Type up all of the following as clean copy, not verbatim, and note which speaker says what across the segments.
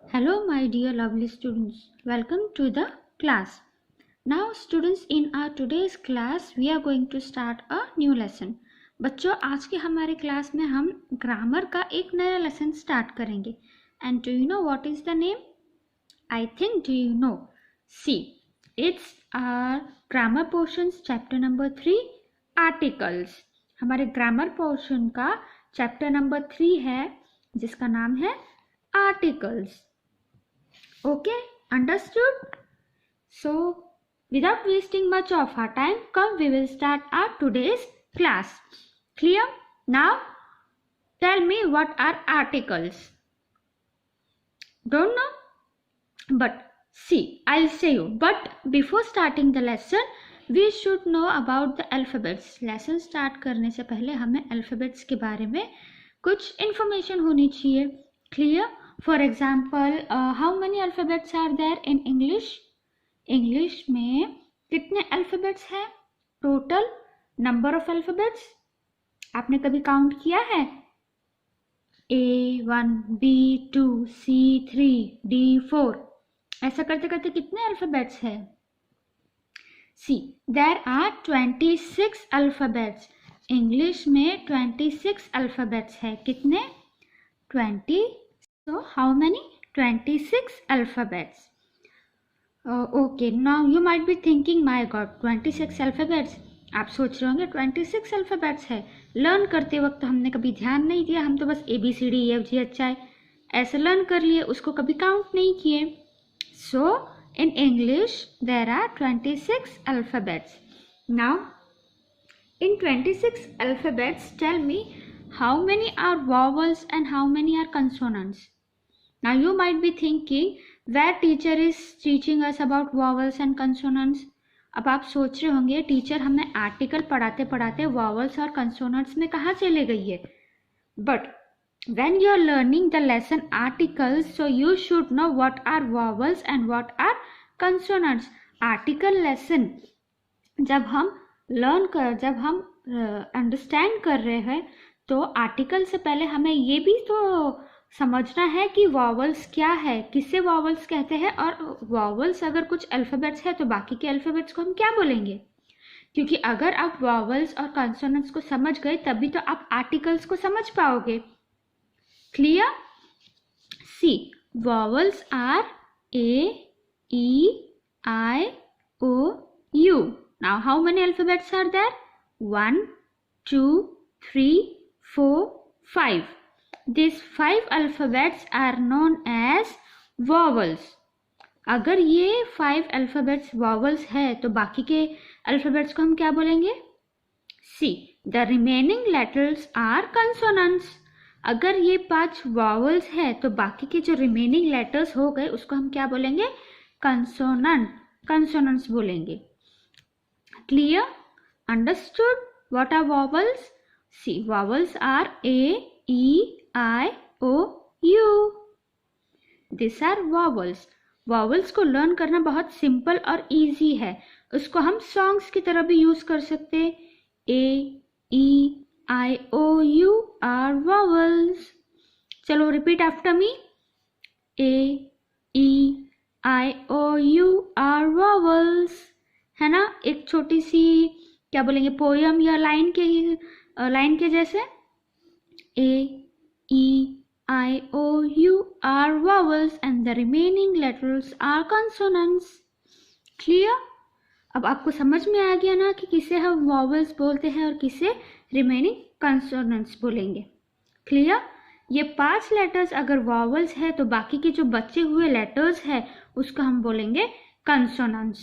Speaker 1: Hello, my dear lovely students. Welcome to the class. Now, students, in our today's class, we are going to start a new lesson. बच्चों, आज के हमारे class में हम grammar का एक नया लेसन स्टार्ट करेंगे. And do you know what is the name? I think do you know? See, it's our grammar portions chapter number 3 articles. हमारे ग्रामर पोर्शन का चैप्टर नंबर 3 है जिसका नाम है articles. Okay, understood? So, without wasting much of our time, come we will start our today's class. Clear? Now, tell me what are articles? Don't know? But see, I'll say you. But before starting the lesson, we should know about the alphabets. Lesson start करने से पहले हमें alphabets के बारे में कुछ information होनी चाहिए. Clear? For example, how many alphabets are there in English? English में कितने alphabets हैं? Total number of alphabets? आपने कभी count किया है? A1, B2, C3, D4. ऐसा करते करते कितने alphabets हैं? See, there are 26 alphabets. English में 26 alphabets है. कितने? 20. So, how many? 26 alphabets. Okay, now you might be thinking, my God, 26 alphabets. आप सोच रहे होंगे 26 alphabets है. लर्न करते वक्त हमने कभी ध्यान नहीं दिया, हम तो बस ABCDEFGHI ऐसे लर्न कर लिए, उसको कभी काउंट नहीं किए. So, in English, there are 26 alphabets. Now, in 26 alphabets, tell me how many are vowels and how many are consonants? Now you might be thinking, where teacher is teaching us about vowels and consonants? अब आप सोच रहे होंगे teacher हमें article पढ़ाते पढ़ाते vowels और consonants में कहाँ चले गई है? But when you are learning the lesson articles, so you should know what are vowels and what are consonants. Article lesson जब हम अंडरस्टैंड कर रहे हैं तो आर्टिकल से पहले हमें ये भी तो समझना है कि वॉवल्स क्या है, किसे वॉवल्स कहते हैं, और वॉवल्स अगर कुछ अल्फाबेट्स है तो बाकी के अल्फाबेट्स को हम क्या बोलेंगे. क्योंकि अगर आप वॉवल्स और कॉन्सोनेंट्स को समझ गए तभी तो आप आर्टिकल्स को समझ पाओगे. Clear? See, vowels are A, E, I, O, U. Now, how many alphabets are there? 1, 2, 3, 4, 5. These 5 alphabets are known as vowels. अगर ये 5 alphabets vowels है तो बाकी के alphabets को हम क्या बोलेंगे? See, the remaining letters are consonants. अगर ये 5 vowels है तो बाकी के जो remaining letters हो गए उसको हम क्या बोलेंगे? Consonants बोलेंगे. Clear? Understood? What are vowels? See, vowels are A, E, I, O, U. These are vowels. Vowels को लर्न करना बहुत सिंपल और इजी है. उसको हम सॉन्ग्स की तरह भी यूज कर सकते हैं. A, E, I, O, U are vowels. चलो repeat after me. A, E, I, O, U are vowels. है ना? एक छोटी सी क्या बोलेंगे पोयम या लाइन के जैसे. A, E, I, O, U are vowels and the remaining letters are consonants. Clear? अब आपको समझ में आ गया ना कि किसे हम vowels बोलते हैं और किसे remaining consonants बोलेंगे. Clear? ये 5 letters अगर vowels है तो बाकी के जो बचे हुए letters है उसको हम बोलेंगे consonants.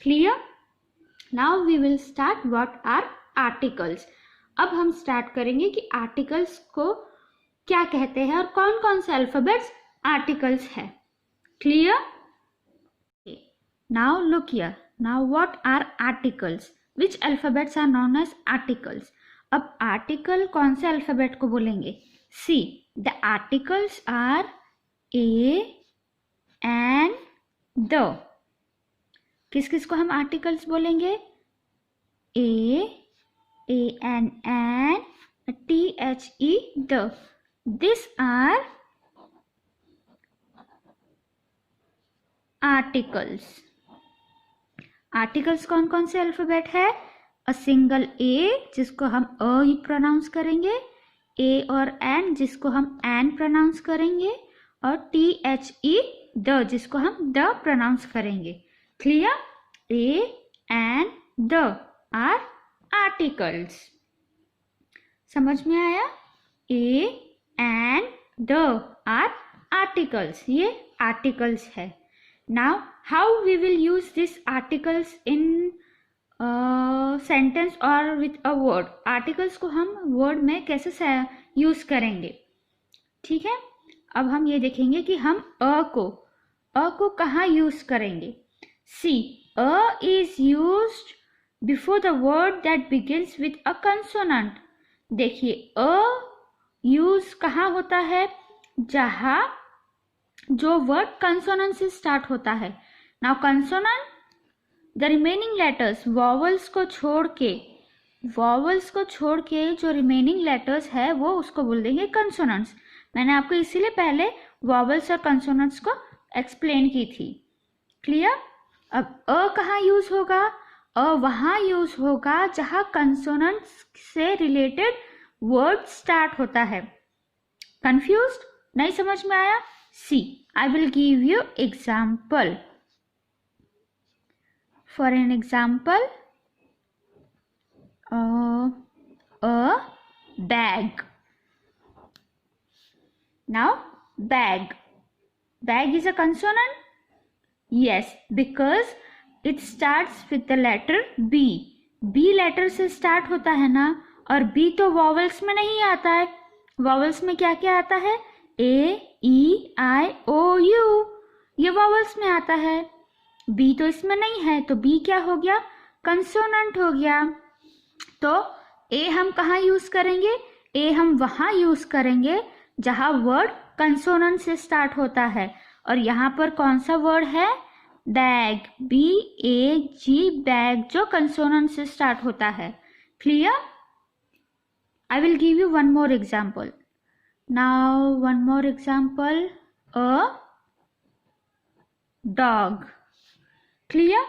Speaker 1: Clear? Now we will start what are articles. अब हम स्टार्ट करेंगे कि आर्टिकल्स को क्या कहते हैं और कौन कौन से अल्फाबेट्स आर्टिकल्स है. Clear? Now look here. Now what are articles? Which alphabets are known as articles? अब आर्टिकल कौन से अल्फाबेट को बोलेंगे? See, the articles are a and the. किस किस को हम आर्टिकल्स बोलेंगे? A-N-N, T-H-E, the. These are articles. Articles कौन कौन से अल्फाबेट है? अ सिंगल ए जिसको हम अ प्रोनाउंस करेंगे, ए और एन जिसको हम एन प्रोनाउंस करेंगे, और टी एच ई द जिसको हम द प्रोनाउंस करेंगे। Clear? A an the are articles. समझ में आया? A an the are articles, ये आर्टिकल्स है। Now how we will use this articles in sentence और विथ अ वर्ड। आर्टिकल्स को हम वर्ड में कैसे यूज करेंगे, ठीक है? अब हम ये देखेंगे कि हम अ को कहाँ यूज करेंगे। See, a is used before the word that begins with a consonant. देखिए, अ यूज कहाँ होता है? जहाँ जो वर्ड कंसोनेंट से स्टार्ट होता है। Now consonant, the remaining letters, vowels को छोड़ के जो रिमेनिंग लेटर्स है वो उसको बोल देंगे कंसोनेंट्स। मैंने आपको इसीलिए पहले वॉवल्स और कंसोनेंट्स को एक्सप्लेन की थी। क्लियर? अब अ कहाँ यूज होगा? अ वहाँ यूज होगा जहाँ कंसोनेंट्स से रिलेटेड वर्ड स्टार्ट होता है। कंफ्यूज्ड? नहीं समझ में आया? See, I will give you example. For an example, a bag. Now, bag. Bag is a consonant? Yes, because it starts with the letter B. B letter से start होता है ना, और B तो vowels में नहीं आता है। vowels में क्या क्या आता है? A, E, I, O, U, ये vowels में आता है। B तो इसमें नहीं है, तो B क्या हो गया? कंसोनेंट हो गया। तो A हम कहाँ यूज करेंगे? A हम वहाँ यूज करेंगे जहाँ वर्ड कंसोनेंट से स्टार्ट होता है, और यहाँ पर कौन सा वर्ड है? बैग, BAG, बैग, जो कंसोनेंट से स्टार्ट होता है। Clear? I will give you one more example. Now one more example, a dog. Clear?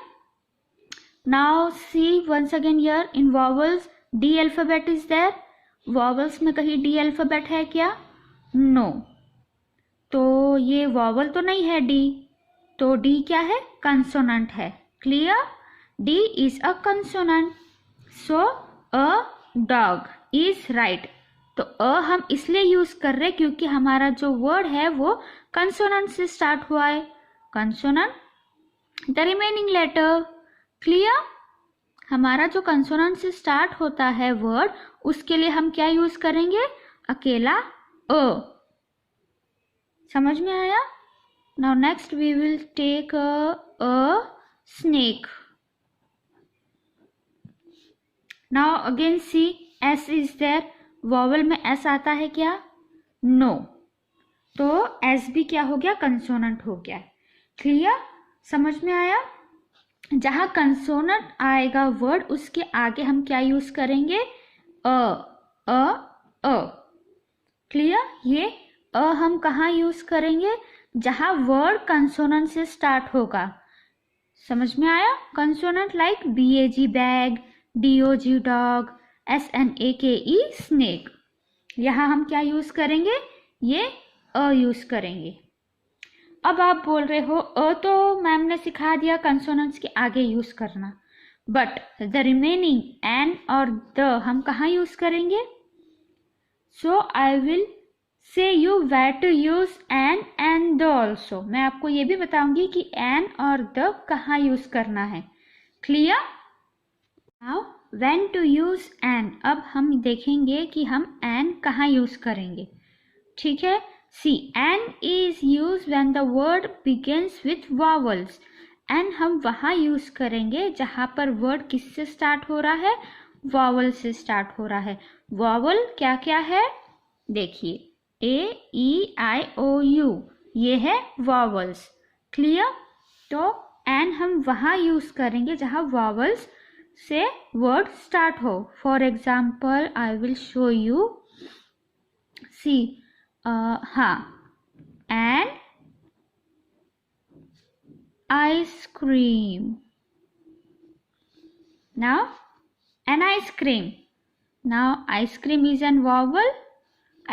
Speaker 1: Now see once again here in vowels D alphabet is there. Vowels में कहीं D alphabet है क्या? No. तो ये vowel तो नहीं है D, तो D क्या है? Consonant है. Clear? D is a consonant. So a dog is right. तो अ हम इसलिए यूज कर रहे क्योंकि हमारा जो वर्ड है वो कंसोनेंट से स्टार्ट हुआ है. Consonant, the remaining letter. Clear? हमारा जो कंसोनेंट से स्टार्ट होता है वर्ड, उसके लिए हम क्या यूज करेंगे? अकेला अ. समझ में आया? Now next we will take a snake. Now again see, S is there. Vowel में एस आता है क्या? नो. तो एस भी क्या हो गया? कंसोनेंट हो गया. क्लियर? समझ में आया? जहां कंसोनेंट आएगा वर्ड, उसके आगे हम क्या यूज करेंगे? अ. क्लियर? ये अ हम कहाँ यूज करेंगे? जहां वर्ड कंसोनेंट से स्टार्ट होगा. समझ में आया? Consonant like BAG bag, DOG dog, SNAKE snake. यहां हम क्या यूज करेंगे? ये अ यूज करेंगे. अब आप बोल रहे हो अ तो मैम ने सिखा दिया कंसोनेंट्स के आगे यूज करना, बट द रिमेनिंग एन और द हम कहाँ यूज करेंगे? So I will say you where to use an and the also. मैं आपको ये भी बताऊंगी कि एन और द कहाँ यूज करना है. Clear? Now when to use an. अब हम देखेंगे कि हम एन कहाँ यूज करेंगे. ठीक है? See, N is used when the word begins with vowels. N हम वहाँ यूज करेंगे जहाँ पर वर्ड किससे स्टार्ट हो रहा है? वॉवल से स्टार्ट हो रहा है. वॉवल क्या क्या है? देखिए, A-E-I-O-U, ये है वॉवल्स. क्लियर? तो N हम वहाँ यूज करेंगे जहाँ वॉवल्स से वर्ड स्टार्ट हो. For example I will show you. See, हाँ, an ice cream. Now an ice cream. Now ice cream is an vowel.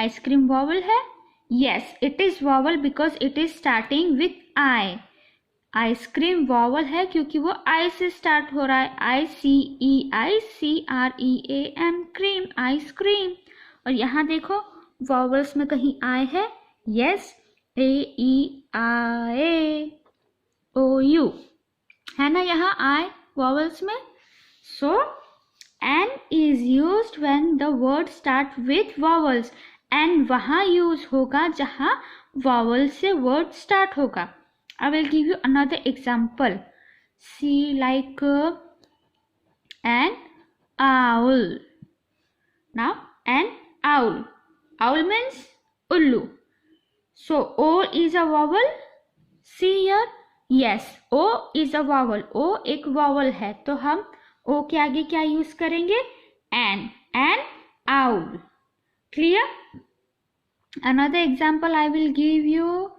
Speaker 1: Ice cream vowel है? Yes, it is vowel because it is starting with I. Ice cream vowel है क्योंकि वो आई से start हो रहा है. ICEICREAM cream, ice cream. और यहाँ देखो वॉवल्स में कहीं आई है? यस, AEIAOU है ना यहाँ आई वॉवल्स में. सो N is used when the word start with vowels. N वहाँ यूज होगा जहाँ vowel से word start होगा. I will give you another example. See, like an owl. Now an owl. Owl means ullu. So O is a vowel. See here. Yes, O is a vowel. O एक vowel है तो हम O के आगे क्या use करेंगे? An owl. Clear? Another example I will give you.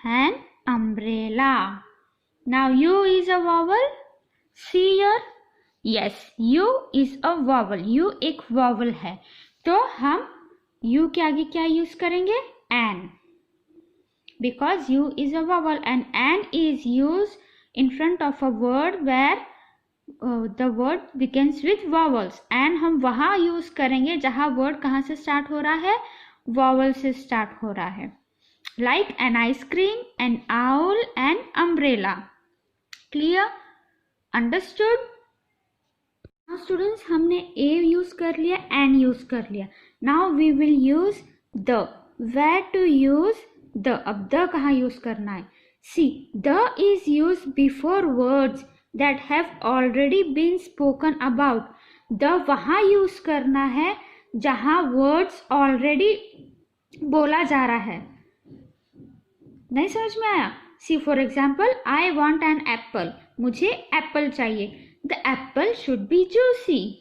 Speaker 1: An umbrella. Now U is a vowel. See here. Yes, U is a vowel. U एक vowel है तो हम U के आगे क्या यूज करेंगे? An. Because U is a vowel and an is used in front of a word where the word begins with vowels. And हम वहाँ यूज करेंगे जहाँ word कहाँ से स्टार्ट हो रहा है? Vowel से स्टार्ट हो रहा है. Like an ice cream, an owl, an umbrella. Clear? Understood? Now students, हमने a यूज कर लिया, an यूज कर लिया. Now we will use the. Where to use the? अब the कहाँ यूज करना है? See, the is used before words that have already been spoken about. The वहाँ यूज करना है जहाँ words already बोला जा रहा है. नहीं समझ में आया? See for example, I want an apple. मुझे एप्पल चाहिए. The apple should be juicy.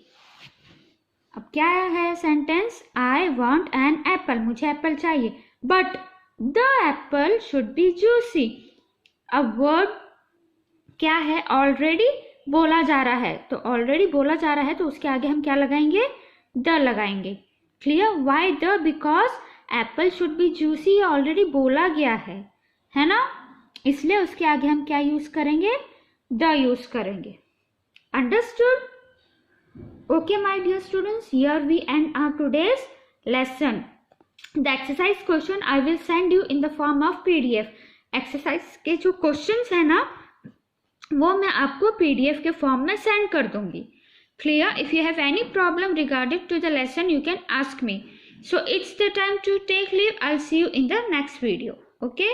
Speaker 1: अब क्या है sentence? I want an apple. मुझे एप्पल चाहिए but the apple should be juicy. अब वर्ड क्या है? ऑलरेडी बोला जा रहा है. तो ऑलरेडी बोला जा रहा है तो उसके आगे हम क्या लगाएंगे? द लगाएंगे. Clear? Why the? Because Apple should be juicy already बोला गया है ना, इसलिए उसके आगे हम क्या यूज करेंगे? द यूज करेंगे. Understood? Okay my dear students, here we end our today's lesson. The exercise question I will send you in the form of PDF. Exercise के जो क्वेश्चंस है ना वो मैं आपको PDF के फॉर्म में सेंड कर दूंगी. Clear? If you have any problem regarding to the lesson you can ask me. So it's the time to take leave. I'll see you in the next video. Okay.